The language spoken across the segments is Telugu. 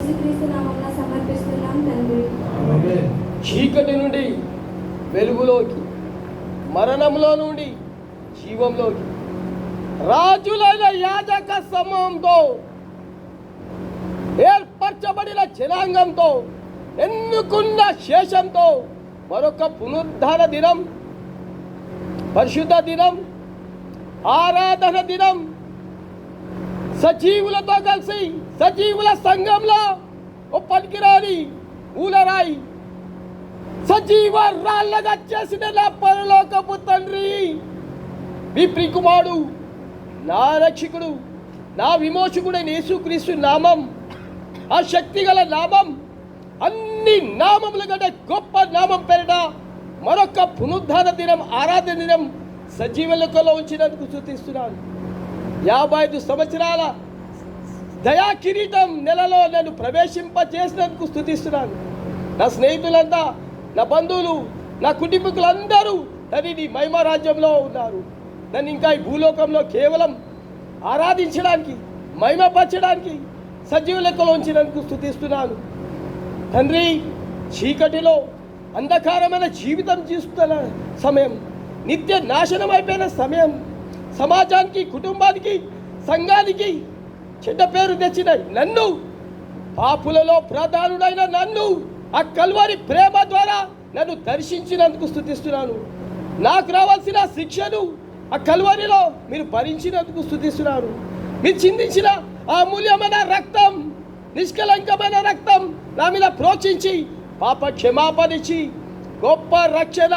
యేసుక్రీస్తు నామమున సమర్పిస్తున్నాం తండ్రి. చీకటి నుండి వెలుగులోకి, మరణంలో నుండి జీవంలోకి, రాజులైన యాజక సమూహంతో, ఏర్పరచబడిన జనాంగంతో, ఎన్నుకున్న శేషంతో మరొక పునరుద్ధాన దినం, పరిశుద్ధ దినం, ఆరాధన దినం, సజీవులతో కలిసి సజీవుల సంఘంలో ఓ పనికిరాని ఊలరాయి సజీవ రాళ్ళగా చేసిన నా పరలోకపు తండ్రి, మీ ప్రియకుమారుడు, నా రక్షకుడు, నా విమోచకుడైన యేసుక్రీస్తు నామం, ఆ శక్తి గల నామం, అన్ని నామముల కంటే గొప్ప నామం పేరిట మరొక పునరుద్ధాన దినం, ఆరాధన దినం సజీవ లెక్కలో ఉంచినందుకు స్తుతిస్తున్నాను. 55 సంవత్సరాల దయా కిరీటం నెలలో నన్ను ప్రవేశింపజేసినందుకు స్తుతిస్తున్నాను. నా స్నేహితులంతా, నా బంధువులు, నా కుటుంబీకులందరూ నీ మహిమ రాజ్యంలో ఉన్నారు. నన్ను ఇంకా ఈ భూలోకంలో కేవలం ఆరాధించడానికి, మహిమపరచడానికి సజీవ లెక్కలో ఉంచినందుకు స్తుతిస్తున్నాను. తండ్రి, చీకటిలో అంధకారమైన జీవితం జీవిస్తున్న సమయం, నిత్య నాశనం అయిపోయిన సమయం, సమాజానికి, కుటుంబానికి, సంఘానికి చెడ్డ పేరు తెచ్చిన నన్ను, పాపులలో ప్రధానుడైన నన్ను ఆ కల్వరి ప్రేమ ద్వారా నన్ను దర్శించినందుకు స్తుతిస్తున్నాను. నాకు రావాల్సిన శిక్షను ఆ కల్వరిలో మీరు భరించినందుకు స్తుతిస్తున్నాను. మీరు చిందించిన ఆ అమూల్యమైన రక్తం, నిష్కలంకమైన రక్తం నా మీద ప్రోక్షించి పాప క్షమాపణించి గొప్ప రక్షణ,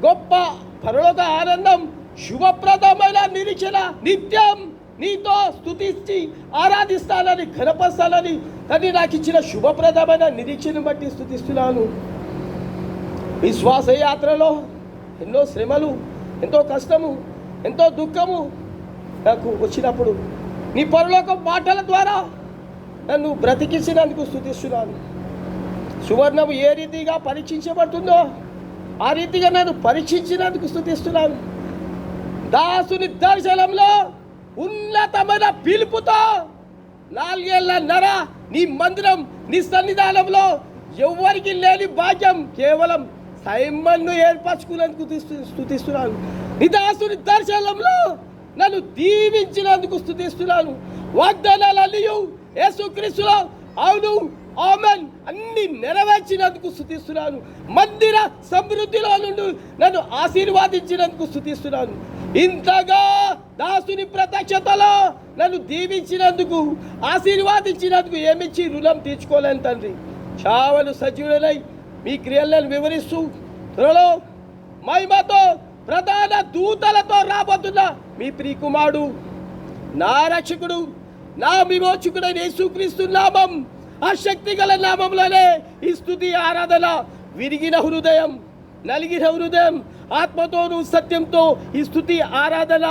గొప్ప పరలోక ఆనందం, శుభప్రదమైన నిరీక్షణ నిత్యం నీతో స్తుతించి ఆరాధిస్తానని, ఘనపరుస్తానని తండ్రి నాకు ఇచ్చిన శుభప్రదమైన నిరీక్షను బట్టి స్తుతిస్తున్నాను. విశ్వాస యాత్రలో ఎన్నో శ్రమలు, ఎంతో కష్టము, ఎంతో దుఃఖము నాకు వచ్చినప్పుడు నీ పరలోక మాటల ద్వారా నన్ను బ్రతికించినందుకు స్తుతిస్తున్నాను. సువర్ణము ఏ రీతిగా పరీక్షించబడుతుందో ఆ రీతిగా నన్ను పరీక్షించినందుకు స్తుతిస్తున్నాను. దాసుని దర్శనంలో ఉన్నతమైన పిలుపుతో 4 ఏళ్లన్నర నీ మందిరం, నీ సన్నిధానంలో ఎవరికి లేని భాగ్యం కేవలం సైమన్ను ఏర్పరచుకున్నందుకు స్తుతిస్తున్నాను. నీ దాసుని దర్శనంలో నన్ను దీవించినందుకు స్తుతిస్తున్నాను. వాగ్దానాలన్నీ యేసుక్రీస్తులో అవును, ఆమెన్ అన్ని నెరవేర్చినందుకు స్తుతిస్తున్నాను. మందిర సమృద్ధిలో నుండి నన్ను ఆశీర్వాదించినందుకు స్తుతిస్తున్నాను. ఇంతగా దాసుని ప్రత్యక్షతలో నన్ను దీవించినందుకు, ఆశీర్వాదించినందుకు ఏమిచ్చి రుణం తీర్చుకోలేను తండ్రి. చావలు సజీవులై మీ క్రియలను వివరిస్తూ త్వరలో మహిమతో ప్రధాన దూతలతో రాబోతున్న మీ ప్రియకుమారుడు, నా రక్షకుడు, నా విమోచకుడైన యేసుక్రీస్తు నామం, ఆ శక్తి గల నామంలోనే ఈ స్తుతి ఆరాధన, విరిగిన హృదయం, నలిగిన హృదయం, ఆత్మతోను సత్యంతో ఈ స్తుతి ఆరాధన,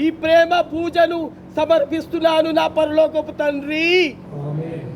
ఈ ప్రేమ పూజను సమర్పిస్తున్నాను నా పరలోకపు తండ్రి. ఆమేన్.